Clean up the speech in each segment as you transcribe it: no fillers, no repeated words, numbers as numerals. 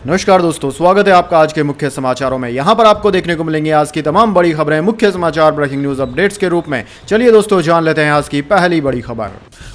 नमस्कार दोस्तों, स्वागत है आपका आज के मुख्य समाचारों में। यहां पर आपको देखने को मिलेंगे आज की तमाम बड़ी खबरें मुख्य समाचार ब्रेकिंग न्यूज अपडेट्स के रूप में। चलिए दोस्तों, जान लेते हैं आज की पहली बड़ी खबर।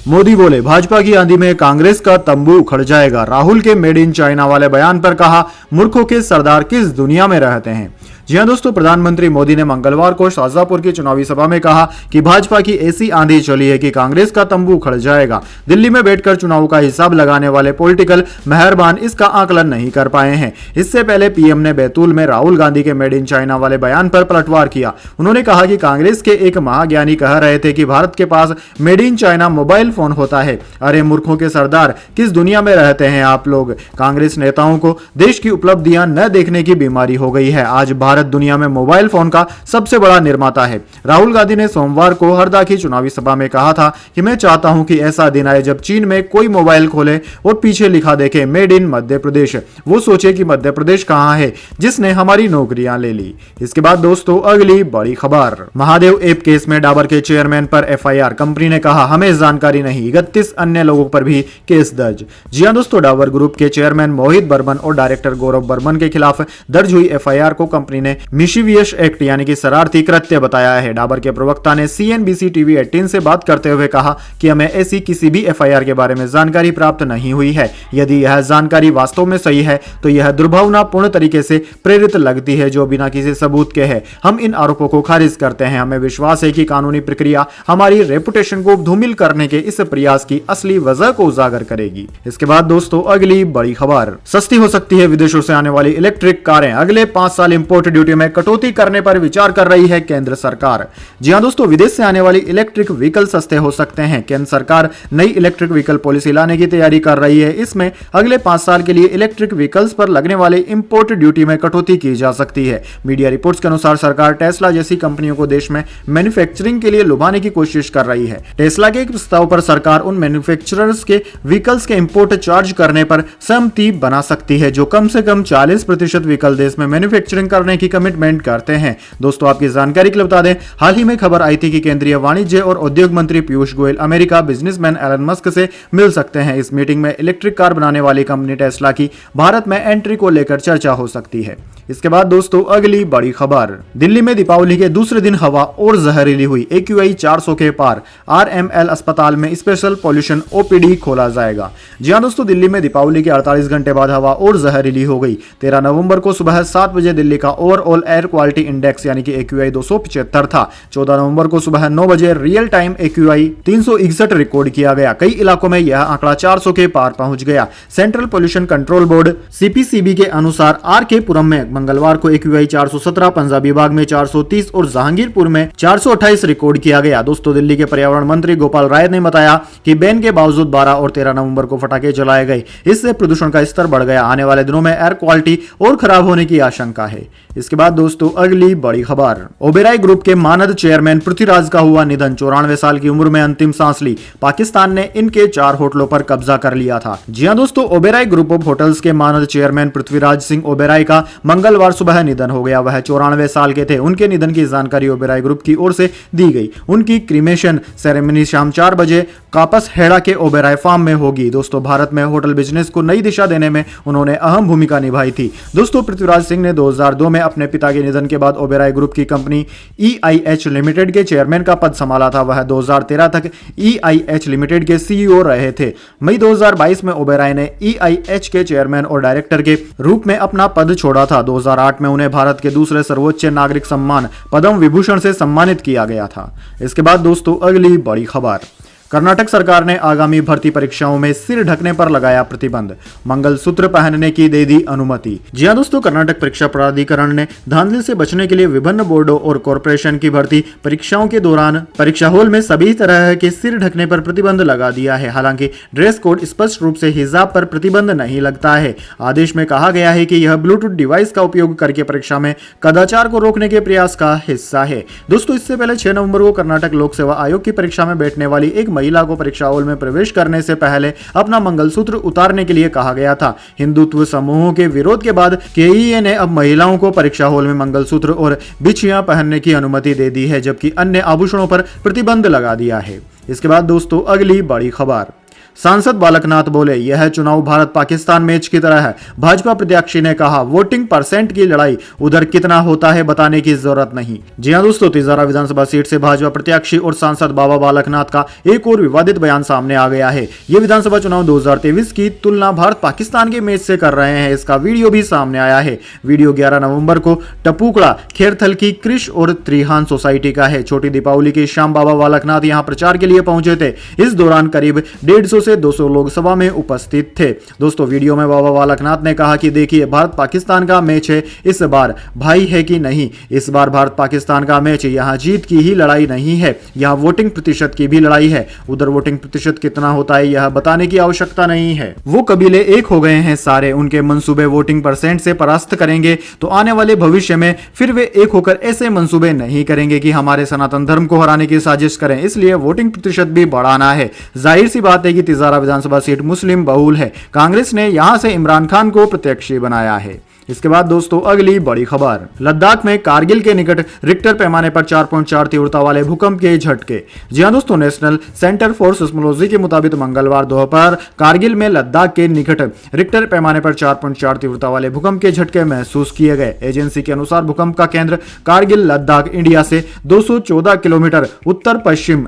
मोदी बोले, भाजपा की आंधी में कांग्रेस का तंबू उखड़ जाएगा। राहुल के मेड इन चाइना वाले बयान पर कहा, मूर्खों के सरदार किस दुनिया में रहते हैं। जी हां दोस्तों, प्रधानमंत्री मोदी ने मंगलवार को शाजापुर की चुनावी सभा में कहा कि भाजपा की ऐसी आंधी चली है कि कांग्रेस का तंबू उखड़ जाएगा। दिल्ली में बैठकर चुनाव का हिसाब लगाने वाले पॉलिटिकल मेहरबान इसका आकलन नहीं कर पाए हैं। इससे पहले पीएम ने बैतूल में राहुल गांधी के मेड इन चाइना वाले बयान पर पलटवार किया। उन्होंने कहा कि कांग्रेस के एक महाज्ञानी कह रहे थे कि भारत के पास made in China mobile phone होता है। अरे मूर्खों के सरदार, किस दुनिया में रहते हैं आप लोग। कांग्रेस नेताओं को देश की उपलब्धियां न देखने की बीमारी हो गई है। आज भारत दुनिया में मोबाइल फोन का सबसे बड़ा निर्माता है। राहुल गांधी ने सोमवार को हरदा की चुनावी सभा में कहा था कि मैं चाहता हूं कि ऐसा दिन आए जब चीन में कोई मोबाइल खोले और पीछे लिखा देखे मेड इन मध्य प्रदेश। वो सोचे कि मध्य प्रदेश कहां है जिसने हमारी नौकरियां ले ली। इसके बाद दोस्तों, अगली बड़ी खबर। महादेव ऐप केस में डाबर के चेयरमैन पर एफआईआर। कंपनी ने कहा, हमें जानकारी नहीं। 31 अन्य लोगों पर भी केस दर्ज। जी हां दोस्तों, डाबर ग्रुप के चेयरमैन मोहित बर्मन और डायरेक्टर गौरव बर्मन के खिलाफ दर्ज हुई एफआईआर को कंपनी ने मिशीवियस एक्ट यानी कि शरारती कृत्य बताया है। डाबर के प्रवक्ता ने सीएनबीसी टीवी 18 से बात करते हुए कहा कि हमें ऐसी किसी भी एफआईआर के बारे में जानकारी प्राप्त नहीं हुई है। यदि यह जानकारी वास्तव में सही है तो यह दुर्भावनापूर्ण तरीके से प्रेरित लगती है जो बिना किसी सबूत के है। हम इन आरोपों को खारिज करते हैं। हमें विश्वास है कि कानूनी प्रक्रिया हमारी रेपुटेशन को धूमिल करने के इस प्रयास की असली वजह को उजागर करेगी। इसके बाद दोस्तों, अगली बड़ी खबर। सस्ती हो सकती है विदेशों से आने वाली इलेक्ट्रिक कारें। अगले 5 साल इंपोर्ट ड्यूटी में कटौती करने पर विचार कर रही है केंद्र सरकार। जी हां दोस्तों, विदेश से आने वाली इलेक्ट्रिक व्हीकल सस्ते हो सकते हैं। केंद्र सरकार नई इलेक्ट्रिक व्हीकल पॉलिसी लाने की तैयारी कर रही है। इसमें अगले 5 साल के लिए इलेक्ट्रिक व्हीकल्स पर लगने वाले इंपोर्ट ड्यूटी में कटौती की जा सकती है। मीडिया रिपोर्ट्स के अनुसार सरकार टेस्ला जैसी कंपनियों को देश में मैन्युफैक्चरिंग के लिए लुभाने की कोशिश कर रही है। टेस्ला के एक प्रस्ताव पर सरकार उन मैन्युफैक्चरर्स के व्हीकल्स के इंपोर्ट चार्ज करने पर सहमति बना सकती है जो कम से कम 40% व्हीकल देश में मैन्युफैक्चरिंग करने की कमिटमेंट करते हैं। दोस्तों, आपकी जानकारी के लिए बता दें, हाल ही में खबर आई थी कि केंद्रीय वाणिज्य और उद्योग मंत्री Piyush Goyal America businessman Elon Musk से मिल सकते हैं। इस मीटिंग में इलेक्ट्रिक कार बनाने वाली कंपनी टेस्ला की भारत में एंट्री को लेकर चर्चा हो सकती है। इसके बाद दोस्तों, अगली बड़ी खबर। दिल्ली में दीपावली के दूसरे दिन हवा और जहरीली हुई। AQI 400 के पार। RML अस्पताल में स्पेशल पॉल्यूशन OPD खोला जाएगा। जी हां दोस्तों, दिल्ली में दीपावली के 48 घंटे बाद हवा और जहरीली हो गई। 13 नवंबर को सुबह 7 बजे दिल्ली का ओवरऑल एयर क्वालिटी इंडेक्स यानी कि AQI 275 था। 14 नवंबर को सुबह 9 बजे रियल टाइम AQI 361 रिकॉर्ड किया गया। कई इलाकों में यह आंकड़ा 400 के पार पहुंच गया। Central pollution control board CPCB के अनुसार RK पुरम में मंगलवार को AQI 417, पंजाबी बाग में 430 और जहांगीरपुर में 428 रिकॉर्ड किया गया। दोस्तों, दिल्ली के पर्यावरण मंत्री गोपाल राय ने बताया कि बैन के बावजूद 12 और 13 नवंबर को पटाखे जलाए गए। इससे प्रदूषण का स्तर बढ़ गया। आने वाले दिनों में एयर क्वालिटी और खराब होने की आशंका है। इसके बाद दोस्तों, अगली बड़ी खबर। ओबेराय ग्रुप के मानद चेयरमैन पृथ्वीराज का हुआ निधन। 94 साल की उम्र में अंतिम सांस ली। पाकिस्तान ने इनके 4 होटलों पर कब्जा कर लिया था। जी हां दोस्तों, ओबेराय ग्रुप ऑफ होटल्स के मानद चेयरमैन पृथ्वीराज सिंह ओबेराय का मंगलवार सुबह निधन हो गया। वह 94 साल के थे। उनके निधन की जानकारी ओबेराय ग्रुप की ओर से दी गई। उनकी क्रीमेशन सेरेमनी शाम 4 बजे कापस हेड़ा के ओबेराय फार्म में होगी। दोस्तों, भारत में होटल बिजनेस को नई दिशा देने में उन्होंने अहम भूमिका निभाई थी। दोस्तों, पृथ्वीराज सिंह ने 2002 में अपने पिता के निधन के बाद ओबेराय ग्रुप की कंपनी EIH लिमिटेड के चेयरमैन का पद संभाला था। वह 2013 तक EIH लिमिटेड के CEO रहे थे। मई 2022 में ओबेराय ने EIH के चेयरमैन और डायरेक्टर के रूप में अपना पद छोड़ा था। 2008 में उन्हें भारत के दूसरे सर्वोच्च नागरिक सम्मान पद्म विभूषण से सम्मानित किया गया था। इसके बाद दोस्तों, अगली बड़ी खबर। कर्नाटक सरकार ने आगामी भर्ती परीक्षाओं में सिर ढकने पर लगाया प्रतिबंध। मंगलसूत्र पहनने की दे दी अनुमति। जी हां दोस्तों, कर्नाटक परीक्षा प्राधिकरण ने धांधली से बचने के लिए विभिन्न बोर्डों और कॉरपोरेशन की भर्ती परीक्षाओं के दौरान परीक्षा हॉल में सभी तरह के सिर ढकने पर प्रतिबंध लगा दिया है। हालांकि ड्रेस कोड स्पष्ट रूप से हिजाब पर प्रतिबंध नहीं लगता है। आदेश में कहा गया है कि यह ब्लूटूथ डिवाइस का उपयोग करके परीक्षा में कदाचार को रोकने के प्रयास का हिस्सा है। दोस्तों, इससे पहले 6 नवंबर को कर्नाटक लोक सेवा आयोग की परीक्षा में बैठने वाली एक महिला को परीक्षा हॉल में प्रवेश करने से पहले अपना मंगलसूत्र उतारने के लिए कहा गया था। हिंदुत्व समूहों के विरोध के बाद KEA ने अब महिलाओं को परीक्षा हॉल में मंगलसूत्र और बिछियां पहनने की अनुमति दे दी है, जबकि अन्य आभूषणों पर प्रतिबंध लगा दिया है। इसके बाद दोस्तों, अगली बड़ी खबर। सांसद बालकनाथ बोले, यह चुनाव भारत पाकिस्तान मैच की तरह है। भाजपा प्रत्याशी ने कहा, वोटिंग परसेंट की लड़ाई उधर कितना होता है बताने की जरूरत नहीं। जी हां दोस्तों, तिजारा विधानसभा सीट से भाजपा प्रत्याशी और सांसद बाबा बालकनाथ का एक और विवादित बयान सामने आ गया है। ये विधानसभा चुनाव 2023 की तुलना भारत पाकिस्तान के मैच से कर रहे हैं। इसका वीडियो भी सामने आया है। वीडियो 11 नवंबर को टपूकड़ा खेरथल की कृष और त्रिहान सोसाइटी का है। छोटी दीपावली की शाम बाबा बालकनाथ यहां प्रचार के लिए पहुंचे थे। इस दौरान करीब 150 से 200 लोग सभा में उपस्थित थे। दोस्तों, वीडियो में बाबा बालकनाथ ने कहा कि देखिए, भारत पाकिस्तान का मैच है, इस बार भाई है कि नहीं। इस बार भारत पाकिस्तान का मैच, यहां जीत की ही लड़ाई नहीं है, यहां वोटिंग प्रतिशत की भी लड़ाई है। उधर वोटिंग प्रतिशत कितना होता है यह बताने की आवश्यकता नहीं है। वो कबीले एक हो गए हैं सारे, उनके मंसूबे वोटिंग परसेंट से परास्त करेंगे तो आने वाले भविष्य में फिर वे एक होकर ऐसे मंसूबे नहीं करेंगे कि हमारे सनातन धर्म को हराने की साजिश करें। इसलिए वोटिंग प्रतिशत भी बढ़ाना है। जाहिर सी बात है कि तिजारा विधानसभा सीट मुस्लिम बहुल है। कांग्रेस ने यहां से इमरान खान को प्रत्याशी बनाया है। इसके बाद दोस्तों, अगली बड़ी खबर, लद्दाख में कारगिल के निकट रिक्टर पैमाने पर 4.4 तीव्रता वाले भूकंप के झटके। जी हां दोस्तों, नेशनल सेंटर फॉर सिस्मोलॉजी के मुताबिक मंगलवार दोपहर कारगिल में लद्दाख के निकट रिक्टर पैमाने पर 4.4 तीव्रता वाले भूकंप के झटके महसूस किए गए। एजेंसी के अनुसार भूकंप का केंद्र कारगिल लद्दाख इंडिया से 214 किलोमीटर उत्तर पश्चिम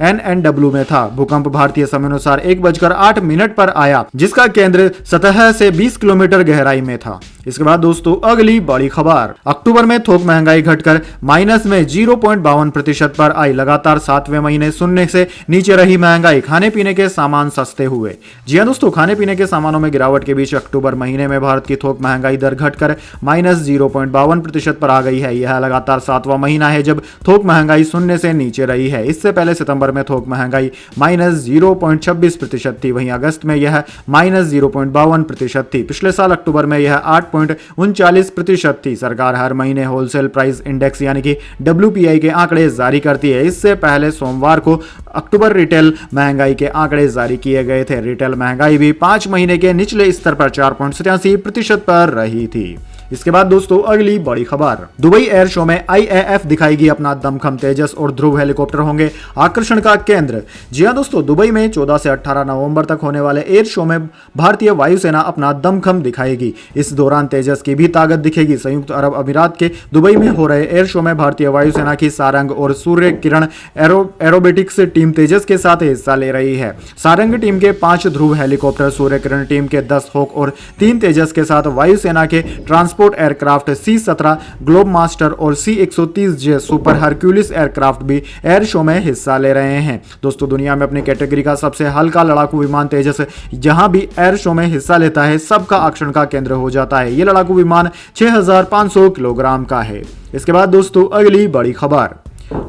NNW में था। भूकंप भारतीय समय अनुसार 1:08 पर आया, जिसका केंद्र सतह से 20 किलोमीटर गहराई में था। इसके बाद दोस्तों, अगली बड़ी खबर, अक्टूबर में थोक महंगाई घटकर माइनस में 0.52% पर आई। लगातार 7वें महीने शून्य से नीचे रही महंगाई। खाने पीने के सामान सस्ते हुए। जी हां दोस्तों, खाने पीने के सामानों में गिरावट के बीच अक्टूबर महीने में भारत की थोक महंगाई दर घटकर माइनस 0.52% पर आ गई है। यह लगातार 7वां महीना है जब थोक महंगाई शून्य से नीचे रही है। इससे पहले सितंबर में थोक महंगाई माइनस 0.26% थी। वहीं अगस्त में यह माइनस 0.52% थी। पिछले साल अक्टूबर में यह 8.39% थी। सरकार हर महीने होलसेल प्राइस इंडेक्स यानी कि WPI के आंकड़े जारी करती है। इससे पहले सोमवार को अक्टूबर रिटेल महंगाई के आंकड़े जारी किए गए थे। रिटेल महंगाई भी 5 महीने के निचले स्तर पर 4.87% पर रही थी। इसके बाद दोस्तों, अगली बड़ी खबर, दुबई एयर शो में IAF दिखाएगी अपना दमखम। तेजस और ध्रुव हेलीकॉप्टर होंगे आकर्षण का केंद्र। जी हां दोस्तों, दुबई में 14 से 18 नवंबर तक होने वाले एयर शो में भारतीय वायुसेना अपना दमखम दिखाएगी। इस दौरान तेजस की भी ताकत दिखेगी। संयुक्त अरब अमीरात के दुबई में हो रहे एयर शो में भारतीय वायुसेना की सारंग और सूर्य किरण एरोबेटिक्स टीम तेजस के साथ हिस्सा ले रही है। सारंग टीम के 5 ध्रुव हेलीकॉप्टर, सूर्य किरण टीम के 10 होक और 3 तेजस के साथ वायुसेना के transport aircraft C-17 globe master और C-130J सुपर हरक्यूलिस एयरक्राफ्ट भी एयर शो में हिस्सा ले रहे हैं। दोस्तों, दुनिया में अपनी कैटेगरी का सबसे हल्का लड़ाकू विमान तेजस जहां भी एयर शो में हिस्सा लेता है, सबका आकर्षण का केंद्र हो जाता है। यह लड़ाकू विमान 6500 किलोग्राम का है। इसके बाद दोस्तों, अगली बड़ी खबर,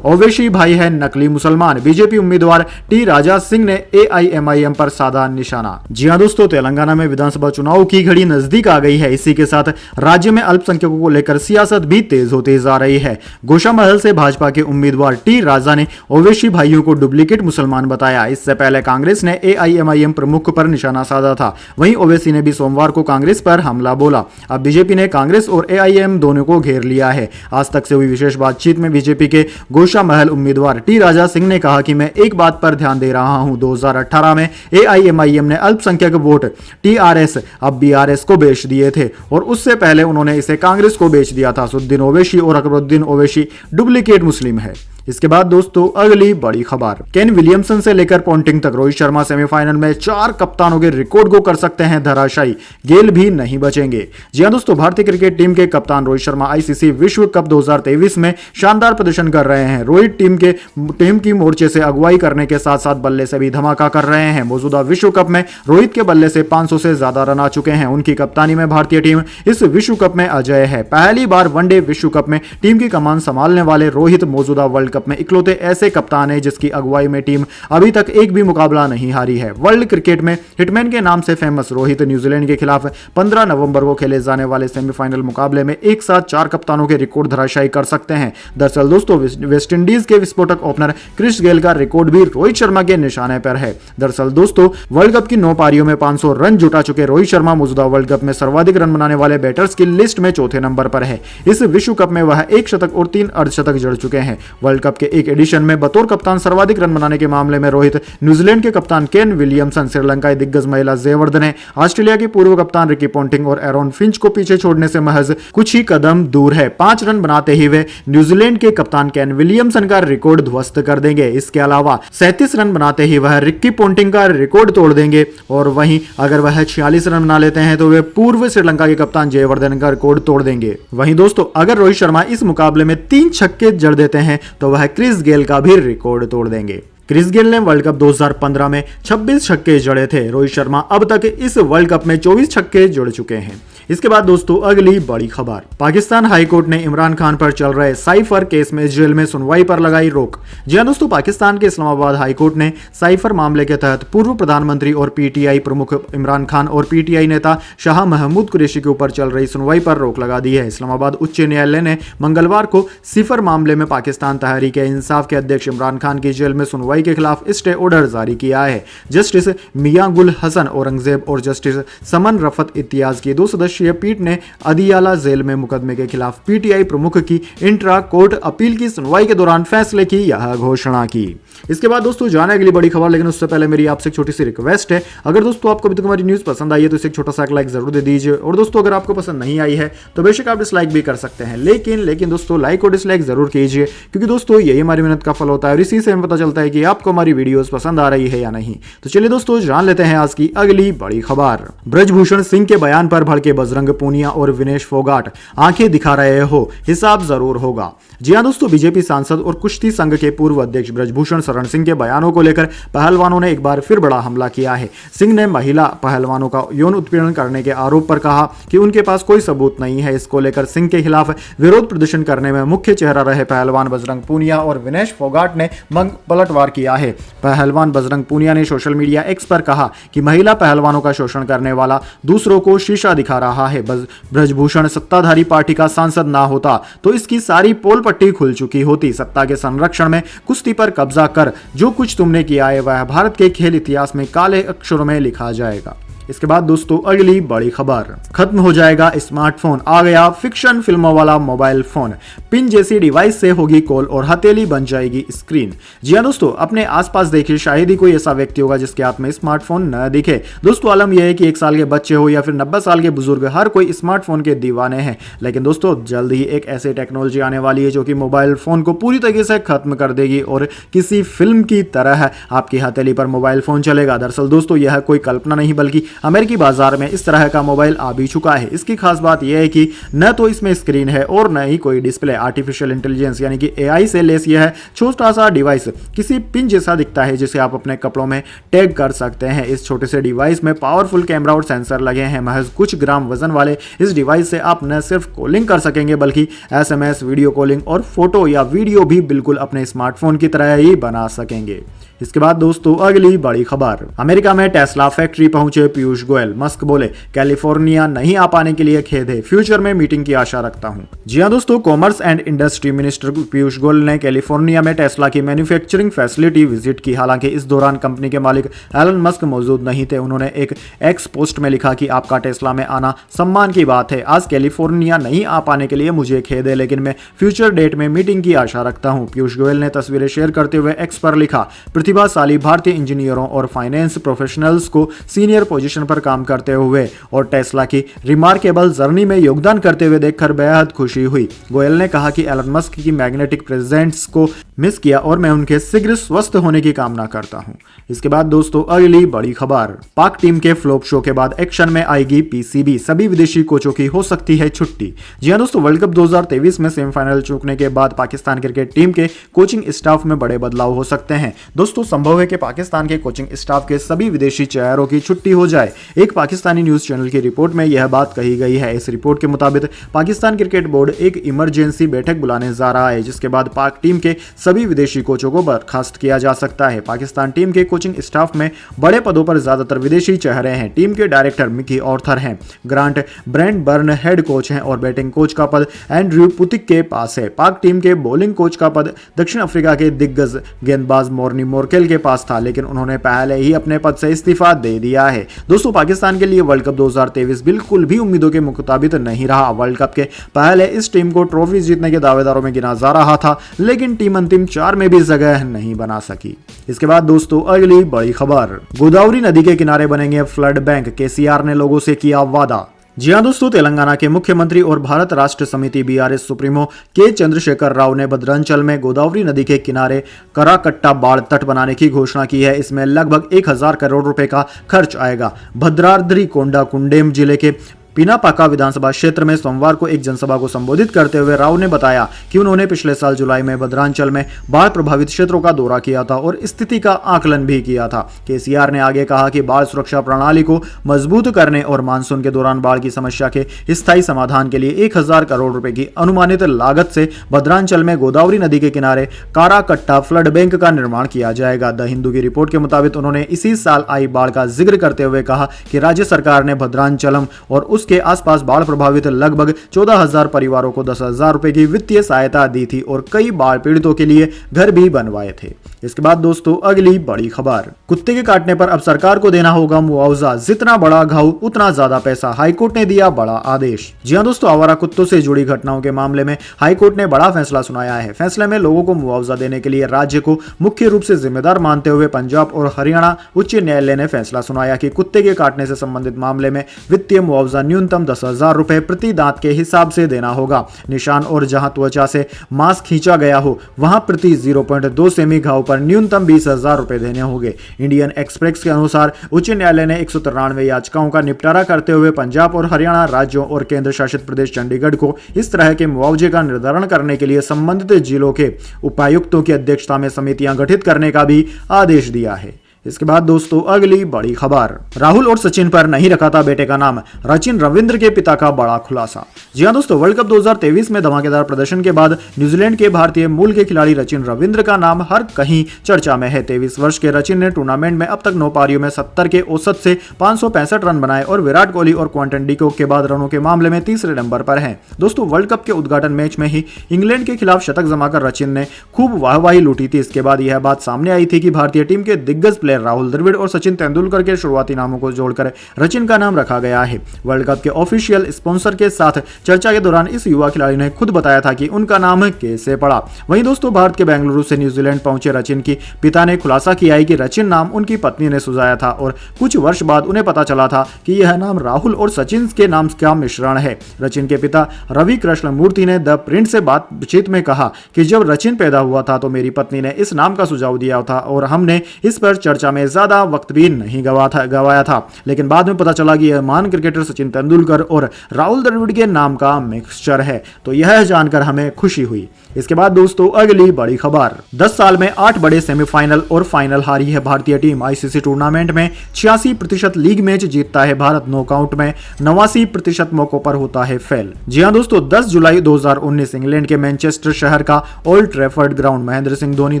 ओवैसी भाई है नकली मुसलमान। बीजेपी उम्मीदवार टी राजा सिंह ने AIMIM पर साधा निशाना। जी हां दोस्तों, तेलंगाना में विधानसभा चुनाव की घड़ी नजदीक आ गई है। इसी के साथ राज्य में अल्पसंख्यकों को लेकर सियासत भी तेज होती जा रही है। गोशामहल से भाजपा के उम्मीदवार टी राजा ने ओवैसी भाइयों को डुप्लीकेट मुसलमान बताया। इससे पहले कांग्रेस ने AIMIM प्रमुख पर निशाना साधा था। वहीं ओवैसी ने भी सोमवार को कांग्रेस पर हमला बोला। अब बीजेपी ने कांग्रेस और AIM दोनों को घेर लिया है। आज तक से हुई विशेष बातचीत में बीजेपी के गोशामहल उम्मीदवार टी राजा सिंह ने कहा कि मैं एक बात पर ध्यान दे रहा हूं, 2018 में AIMIM ने अल्पसंख्यक वोट TRS अब BRS को बेच दिए थे और उससे पहले उन्होंने इसे कांग्रेस को बेच दिया था। असदुद्दीन ओवैसी और अकबरुद्दीन ओवैसी डुप्लीकेट मुस्लिम है। इसके बाद दोस्तों, अगली बड़ी खबर, केन विलियमसन से लेकर पॉन्टिंग तक रोहित शर्मा सेमीफाइनल में 4 कप्तानों के रिकॉर्ड को कर सकते हैं धराशायी। गेल भी नहीं बचेंगे। जी हां दोस्तों, भारतीय क्रिकेट टीम के कप्तान रोहित शर्मा ICC विश्व कप 2023 में शानदार प्रदर्शन कर रहे हैं। रोहित टीम की मोर्चे से अगुवाई करने के साथ साथ बल्ले से भी धमाका कर रहे हैं। मौजूदा विश्व कप में रोहित के बल्ले से 500 से ज्यादा रन आ चुके हैं। उनकी कप्तानी में भारतीय टीम इस विश्व कप में अजय है। पहली बार वनडे विश्व कप में टीम की कमान संभालने वाले रोहित मौजूदा वर्ल्ड कप में इकलौते ऐसे कप्तान है जिसकी अगुवाई में टीम अभी तक एक भी मुकाबला नहीं हारी है। वर्ल्ड क्रिकेट में हिटमैन के नाम से फेमस रोहित न्यूजीलैंड के खिलाफ 15 नवंबर को खेले जाने वाले सेमीफाइनल मुकाबले में एक साथ 4 कप्तानों के रिकॉर्ड धराशायी कर सकते हैं। दरअसल दोस्तों, वेस्टइंडीज के विस्फोटक ओपनर क्रिस गेल का रिकॉर्ड भी रोहित शर्मा के निशाने पर है। दरअसल दोस्तों, वर्ल्ड कप की 9 पारियों में 500 रन जुटा चुके रोहित शर्मा मौजूदा वर्ल्ड कप में सर्वाधिक रन बनाने वाले बैटर्स की लिस्ट में चौथे नंबर पर है। इस विश्व कप में वह 1 शतक और 3 अर्धशतक जड़ चुके हैं। वर्ल्ड कप के एक एडिशन में बतौर कप्तान सर्वाधिक रन बनाने के मामले में रोहित, न्यूजीलैंड के कप्तान केन विलियमसन, श्रीलंकाई दिग्गज महिला जयवर्धने, ऑस्ट्रेलिया के पूर्व कप्तान रिकी पोंटिंग और एरॉन फिंच को पीछे छोड़ने से महज कुछ ही कदम दूर है। 5 रन बनाते ही वे न्यूजीलैंड के कप्तान केन विलियमसन का रिकॉर्ड ध्वस्त कर देंगे। इसके अलावा 37 रन बनाते ही वह रिकी पोंटिंग का रिकॉर्ड तोड़ देंगे और वहीं अगर वह 46 रन बना लेते हैं तो वे पूर्व श्रीलंका के कप्तान जयवर्धन का रिकॉर्ड तोड़ देंगे। वहीं दोस्तों अगर रोहित शर्मा इस मुकाबले में 3 छक्के जड़ देते हैं तो वह क्रिस गेल का भी रिकॉर्ड तोड़ देंगे। क्रिस गेल ने वर्ल्ड कप 2015 में 26 छक्के जड़े थे। रोहित शर्मा अब तक इस वर्ल्ड कप में 24 छक्के जड़ चुके हैं। इसके बाद दोस्तों अगली बड़ी खबर, पाकिस्तान हाईकोर्ट ने इमरान खान पर चल रहे साइफर केस में जेल में सुनवाई पर लगाई रोक। जी हां दोस्तों, पाकिस्तान के इस्लामाबाद हाईकोर्ट ने साइफर मामले के तहत पूर्व प्रधानमंत्री और पीटीआई प्रमुख इमरान खान और पीटीआई नेता शाह महमूद कुरैशी के ऊपर चल रही सुनवाई पर रोक लगा दी है। इस्लामाबाद उच्च न्यायालय ने मंगलवार को सिफर मामले में पाकिस्तान तहरीक इंसाफ के अध्यक्ष इमरान खान की जेल में सुनवाई के खिलाफ स्टे ऑर्डर जारी किया है। जस्टिस मियां गुल हसन औरंगजेब और जस्टिस समन रफत इत्याज की 2 सदस्यीय पीठ ने अदियाला जेल में मुकदमे के खिलाफ पीटीआई प्रमुख की इंट्रा कोर्ट अपील की सुनवाई के दौरान फैसले की यह घोषणा की। इसके बाद दोस्तों जाने अगली बड़ी खबर, लेकिन उससे पहले मेरी आपसे एक छोटी सी रिक्वेस्ट है, अगर दोस्तों आपको अभी तक हमारी न्यूज पसंद आई है तो इसे एक छोटा सा लाइक जरूर दे दीजिए। और दोस्तों अगर आपको पसंद नहीं आई है तो बेशक आप डिसलाइक भी कर सकते हैं, लेकिन दोस्तों लाइक और डिसलाइक जरूर कीजिए, क्योंकि दोस्तों यही हमारी मेहनत का फल होता है और इसी से हमें पता चलता है कि आपको हमारी वीडियोस पसंद आ रही है या नहीं। तो चलिए दोस्तों जान लेते हैं आज की अगली बड़ी खबर। ब्रजभूषण सिंह के बयान पर भड़के बजरंग पूनिया और विनेश फोगाट, आंखें दिखा रहे हो, हिसाब जरूर होगा। जी हां दोस्तों, बीजेपी सांसद और कुश्ती संघ के पूर्व अध्यक्ष ब्रजभूषण शरण सिंह के बयानों को लेकर पहलवानों ने एक बार फिर बड़ा हमला किया है। सिंह ने महिला पहलवानों का यौन उत्पीड़न करने के आरोप पर कहा कि उनके पास कोई सबूत नहीं है। इसको लेकर सिंह के खिलाफ विरोध प्रदर्शन करने में मुख्य चेहरा रहे पहलवान बजरंग पूनिया और विनेश फोगाट ने पलटवार किया है। पहलवान बजरंग पूनिया ने सोशल मीडिया एक्स पर कहा कि महिला पहलवानों का शोषण करने वाला दूसरों को शीशा दिखा रहा है। ब्रजभूषण सत्ताधारी पार्टी का सांसद ना होता तो इसकी सारी पोल पट्टी खुल चुकी होती। सत्ता के संरक्षण में कुश्ती पर कब्जा कर जो कुछ तुमने किया है वह भारत के खेल इतिहास में काले अक्षरों में लिखा जाएगा। इसके बाद दोस्तों अगली बड़ी खबर, खत्म हो जाएगा स्मार्टफोन, आ गया फिक्शन फिल्मों वाला मोबाइल फोन, पिन जैसी डिवाइस से होगी कॉल और हथेली बन जाएगी स्क्रीन। जी हां दोस्तों, अपने आसपास देखिए, शायद ही कोई ऐसा व्यक्ति होगा जिसके हाथ में स्मार्टफोन न दिखे। दोस्तों आलम यह है कि 1 साल के बच्चे हो या फिर 90 साल के बुजुर्ग, हर कोई स्मार्टफोन के दीवाने हैं। लेकिन दोस्तों जल्द ही एक ऐसी टेक्नोलॉजी आने वाली है जो कि मोबाइल फोन को पूरी तरीके से खत्म कर देगी और किसी फिल्म की तरह आपकी हथेली पर मोबाइल फोन चलेगा। दरअसल दोस्तों यह कोई कल्पना नहीं बल्कि अमेरिकी बाजार में इस तरह का मोबाइल आ भी चुका है। इसकी खास बात यह है कि न तो इसमें स्क्रीन है और न ही कोई डिस्प्ले। आर्टिफिशियल इंटेलिजेंस यानी कि एआई से लेस यह छोटा सा डिवाइस किसी पिन जैसा दिखता है जिसे आप अपने कपड़ों में टैग कर सकते हैं। इस छोटे से डिवाइस में पावरफुल कैमरा और सेंसर लगे हैं। महज कुछ ग्राम वजन वाले इस डिवाइस से आप न सिर्फ कॉलिंग कर सकेंगे बल्कि एसएमएस, वीडियो कॉलिंग और फोटो या वीडियो भी बिल्कुल अपने स्मार्टफोन की तरह ही बना सकेंगे। इसके बाद दोस्तों अगली बड़ी खबर, अमेरिका में टेस्ला फैक्ट्री पहुंचे पीयूष गोयल। मस्क बोले कैलिफोर्निया नहीं आ पाने के लिए खेद है, फ्यूचर में मीटिंग की आशा रखता हूं। जी हां दोस्तों, commerce and industry minister Piyush Goyal ने कैलिफोर्निया में टेस्ला की मैन्युफैक्चरिंग फैसिलिटी विजिट की। हालांकि इस दौरान कंपनी के मालिक एलन मस्क मौजूद नहीं थे। उन्होंने एक एक्स पोस्ट में लिखा कि आपका टेस्ला में आना सम्मान की बात है। आज कैलिफोर्निया नहीं आ पाने के लिए मुझे खेद है, लेकिन मैं फ्यूचर डेट में मीटिंग की आशा रखता हूं। पीयूष गोयल ने तस्वीरें शेयर करते हुए एक्स पर लिखा, प्रतिभाशाली भारतीय इंजीनियरों और फाइनेंस प्रोफेशनल्स को सीनियर पोजीशन पर काम करते हुए और टेस्ला की रिमार्केबल जर्नी में योगदान करते हुए देखकर बेहद खुशी हुई। गोयल ने कहा कि एलन मस्क की मैग्नेटिक प्रेजेंस को मिस किया और मैं उनके शीघ्र स्वस्थ होने की कामना करता हूं। इसके बाद दोस्तों अगली बड़ी खबर, पाक टीम के फ्लॉप शो के बाद एक्शन में आएगी पीसीबी, सभी विदेशी कोचों की हो सकती है छुट्टी। जी हां दोस्तों, वर्ल्ड कप 2023 में सेमीफाइनल चूकने के बाद पाकिस्तान क्रिकेट टीम के कोचिंग स्टाफ में बड़े बदलाव हो सकते हैं। दोस्तों संभव है कि पाकिस्तान के कोचिंग स्टाफ के सभी विदेशी चेहरों की छुट्टी हो जाए। एक पाकिस्तानी न्यूज चैनल की रिपोर्ट में यह बात कही गई है। इस रिपोर्ट के मुताबिक पाकिस्तान क्रिकेट बोर्ड एक इमरजेंसी बैठक बुलाने जा रहा है, जिसके बाद पाक टीम के सभी विदेशी कोचों को बर्खास्त किया जा सकता है। पाकिस्तान टीम के कोचिंग स्टाफ में बड़े पदों पर ज्यादातर विदेशी चेहरे हैं। टीम के डायरेक्टर मिकी ऑर्थर हैं, ग्रांट ब्रैंडबर्न हेड कोच हैं और बैटिंग कोच का पद एंड्रयू पुतिक के पास है। पाक टीम के बॉलिंग कोच का पद दक्षिण अफ्रीका के दिग्गज गेंदबाज मॉर्नी नोरकेल के पास था, लेकिन उन्होंने पहले ही अपने पद से इस्तीफा दे दिया है। दोस्तों, पाकिस्तान के लिए वर्ल्ड कप 2023 बिल्कुल भी उम्मीदों के मुताबिक नहीं रहा। वर्ल्ड कप के पहले इस टीम को ट्रॉफी जीतने के दावेदारों में गिना जा रहा था, लेकिन टीम अंतिम 4 में भी जगह नहीं बना सकी। इसके बाद दोस्तों अगली बड़ी खबर, गोदावरी नदी के किनारे बनेंगे फ्लड बैंक, केसीआर ने लोगों से किया वादा। जी हां दोस्तों, तेलंगाना के मुख्यमंत्री और भारत राष्ट्र समिति बीआरएस सुप्रीमो के चंद्रशेखर राव ने भद्रांचल में गोदावरी नदी के किनारे कराकट्टा बाढ़ तट बनाने की घोषणा की है। इसमें लगभग 1000 करोड़ रुपए का खर्च आएगा। भद्राद्री कोंडाकुंडेम जिले के पिनापाका विधानसभा क्षेत्र में सोमवार को एक जनसभा को संबोधित करते हुए राव ने बताया कि उन्होंने पिछले साल जुलाई में भद्रांचल में बाढ़ प्रभावित क्षेत्रों का दौरा किया था और स्थिति का आकलन भी किया था। केसीआर ने आगे कहा कि बाढ़ सुरक्षा प्रणाली को मजबूत करने और मानसून के दौरान बाढ़ की समस्या के स्थायी समाधान के लिए 1000 करोड़ रुपए की अनुमानित लागत से भद्रांचल में गोदावरी नदी के किनारे काराकट्टा फ्लड बैंक का निर्माण किया जाएगा। द हिंदू की रिपोर्ट के मुताबिक उन्होंने इसी साल आई बाढ़ का जिक्र करते हुए कहा कि राज्य सरकार ने भद्रांचलम और के आसपास बाढ़ प्रभावित लगभग 14,000 परिवारों को 10,000 रुपए की वित्तीय सहायता दी थी और कई बाढ़ पीड़ितों के लिए घर भी बनवाए थे। इसके बाद दोस्तों अगली बड़ी खबर, कुत्ते के काटने पर अब सरकार को देना होगा मुआवजा, जितना बड़ा घाव उतना ज्यादा पैसा, हाईकोर्ट ने दिया बड़ा आदेश। जी हां दोस्तों, आवारा कुत्तों से जुड़ी घटनाओं के मामले में हाईकोर्ट ने बड़ा फैसला सुनाया है। फैसले में लोगों को मुआवजा देने के लिए राज्य को मुख्य रूप से जिम्मेदार मानते हुए पंजाब और हरियाणा उच्च न्यायालय ने फैसला सुनाया कि कुत्ते के काटने से संबंधित मामले में वित्तीय मुआवजा न्यूनतम 10,000 रुपए प्रति दांत के हिसाब से देना होगा। निशान और जहां त्वचा से मांस खींचा गया हो वहां प्रति 0.2 सेमी घाव पर न्यूनतम 20,000 रुपए देने होंगे। इंडियन एक्सप्रेस के अनुसार उच्च न्यायालय ने 193 याचिकाओं का निपटारा करते हुए पंजाब और हरियाणा राज्यों और केंद्र शासित प्रदेश चंडीगढ़ को इस तरह के मुआवजे का निर्धारण करने के लिए संबंधित जिलों के उपायुक्तों की अध्यक्षता में समितियां गठित करने का भी आदेश दिया है। इसके बाद दोस्तों अगली बड़ी खबर, राहुल और सचिन पर नहीं रखा था बेटे का नाम, सचिन रविंद्र के पिता का बड़ा खुलासा। जी हां दोस्तों, वर्ल्ड कप 2023 में धमाकेदार प्रदर्शन के बाद न्यूजीलैंड के भारतीय मूल के खिलाड़ी सचिन रविंद्र का नाम हर कहीं चर्चा में है। 23 वर्ष के सचिन ने टूर्नामेंट में अब तक 9 पारियों में 70 के औसत से 565 रन बनाए और विराट कोहली और क्विंटन डी कॉक के बाद रनों के मामले में तीसरे नंबर पर हैं। दोस्तों, वर्ल्ड कप के उद्घाटन मैच में ही इंग्लैंड के खिलाफ शतक जमाकर सचिन ने खूब वाहवाही लूटी थी। इसके बाद यह बात सामने आई थी कि भारतीय टीम के दिग्गज प्लेयर राहुल द्रविड़ और सचिन तेंदुलकर के शुरुआती नामों को जोड़कर सचिन का नाम रखा गया है। वर्ल्ड कप के ऑफिशियल स्पॉन्सर के साथ चर्चा के दौरान इस युवा खिलाड़ी ने खुद बताया था कि उनका नाम कैसे पड़ा। वहीं दोस्तों, भारत के बेंगलुरु से न्यूजीलैंड पहुंचे सचिन की पिता ने खुलासा किया है कि सचिन नाम उनकी पत्नी ने सुझाया था और कुछ वर्ष बाद उन्हें पता चला था कि यह नाम राहुल और सचिन के नाम का मिश्रण है। सचिन के पिता रवि कृष्ण मूर्ति ने द प्रिंट से बातचीत में कहा कि जब सचिन पैदा हुआ था तो मेरी पत्नी ने इस नाम का सुझाव दिया था और हमने इस पर चर्चा में ज्यादा वक्त भी नहीं गवाया था, लेकिन बाद में पता चला कि यह महान क्रिकेटर सचिन तेंदुलकर और राहुल द्रविड़ के नाम का मिक्सचर है, तो यह जानकर हमें खुशी हुई। इसके बाद दोस्तों अगली बड़ी खबर, 10 साल में 8 बड़े सेमीफाइनल और फाइनल हारी है भारतीय टीम। आईसीसी टूर्नामेंट में 86% लीग मैच जीतता है भारत, नॉकआउट में 89% मौकों पर होता है फेल। जी हां दोस्तों, 10 जुलाई 2019 इंग्लैंड के मैनचेस्टर शहर का old Trafford ground Mahendra Singh Dhoni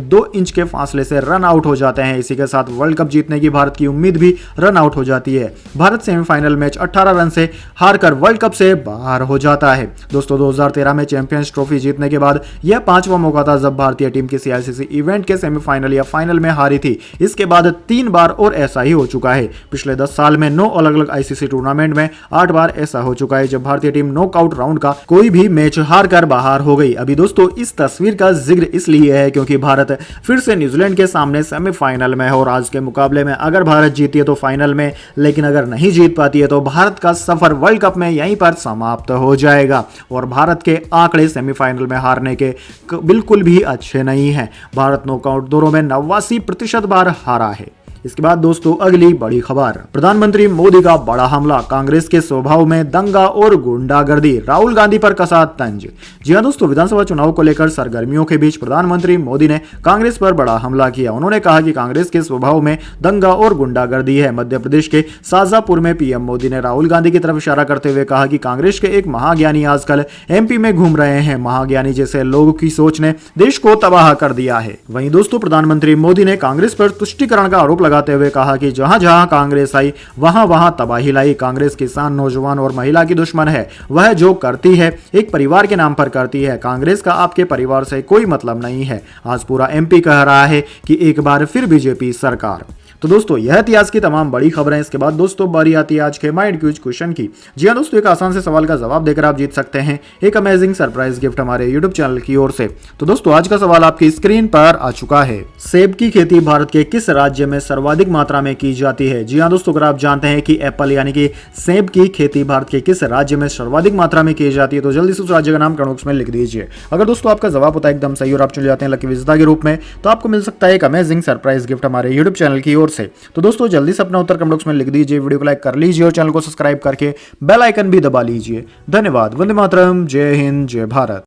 2 inch के फासले से रन आउट हो जाते हैं। इसी के साथ वर्ल्ड कप जीतने की भारत की उम्मीद भी रन आउट हो जाती है। भारत सेमीफाइनल मैच 18 रन से हारकर वर्ल्ड कप से बाहर हो जाता है। दोस्तों, 2013 में चैंपियंस ट्रॉफी जीतने के बाद यह 5वां मौका था जब भारतीय टीम किसी आईसीसी इवेंट के सेमीफाइनल या फाइनल में हारी थी। इसके बाद 3 बार और ऐसा ही हो चुका है। पिछले 10 साल में 9 अलग अलग आईसीसी टूर्नामेंट में 8 बार ऐसा हो चुका है जब भारतीय टीम नॉकआउट राउंड का कोई भी मैच हार कर बाहर हो गई। अभी दोस्तों, इस तस्वीर का जिक्र इसलिए है क्योंकि भारत फिर से न्यूजीलैंड के सामने सेमीफाइनल में है और आज के मुकाबले में अगर भारत जीती है तो फाइनल में, लेकिन अगर नहीं जीत पाती है तो भारत का सफर वर्ल्ड कप में यहीं पर समाप्त हो जाएगा। और भारत के आंकड़े सेमीफाइनल में हारने के बिल्कुल भी अच्छे नहीं हैं। भारत नॉकआउट दौरों में 89% बार हारा है। इसके बाद दोस्तों अगली बड़ी खबर, प्रधानमंत्री मोदी का बड़ा हमला, कांग्रेस के स्वभाव में दंगा और गुंडागर्दी, राहुल गांधी पर कसा तंज। जी हां दोस्तों, विधानसभा चुनाव को लेकर सरगर्मियों के बीच प्रधानमंत्री मोदी ने कांग्रेस पर बड़ा हमला किया। उन्होंने कहा कि कांग्रेस के स्वभाव में दंगा और गुंडागर्दी है। मध्य प्रदेश के शाजापुर में पीएम मोदी ने राहुल गांधी की तरफ इशारा करते हुए कहा कि कांग्रेस के एक महाज्ञानी आजकल एमपी में घूम रहे हैं। महाज्ञानी जैसे लोगों की सोच ने देश को तबाह कर दिया है। वहीं दोस्तों, प्रधानमंत्री मोदी ने कांग्रेस पर तुष्टीकरण का आरोप लगाते हुए कहा कि जहां जहां कांग्रेस आई वहां वहां तबाही लाई। कांग्रेस किसान, नौजवान और महिला की दुश्मन है। वह जो करती है एक परिवार के नाम पर करती है। कांग्रेस का आपके परिवार से कोई मतलब नहीं है। आज पूरा एमपी कह रहा है कि एक बार फिर बीजेपी सरकार। तो दोस्तों यह थी आज की तमाम बड़ी खबरें। इसके बाद दोस्तों बारी आती है आज के माइंड क्यूज क्वेश्चन की। जी हाँ दोस्तों, एक आसान से सवाल का जवाब देकर आप जीत सकते हैं एक अमेजिंग सरप्राइज गिफ्ट हमारे यूट्यूब चैनल की ओर से। तो दोस्तों आज का सवाल आपकी स्क्रीन पर आ चुका है। सेब की खेती भारत के किस राज्य में सर्वाधिक मात्रा में की जाती है? जी हाँ दोस्तों, अगर आप जानते हैं कि एप्पल यानी कि सेब की खेती भारत के किस राज्य में सर्वाधिक मात्रा में की जाती है तो जल्दी से उस राज्य का नाम कमेंट बॉक्स में लिख दीजिए। अगर दोस्तों आपका जवाब होता है एकदम सही और आप चले जाते हैं लकी विजेता के रूप में, तो आपको मिल सकता है एक अमेजिंग सरप्राइज गिफ्ट हमारे यूट्यूब चैनल की ओर से। तो दोस्तों जल्दी से अपना उत्तर कमेंट बॉक्स में लिख दीजिए, वीडियो को लाइक कर लीजिए और चैनल को सब्सक्राइब करके बेल आइकन भी दबा लीजिए। धन्यवाद। वंदे मातरम। जय हिंद, जय भारत।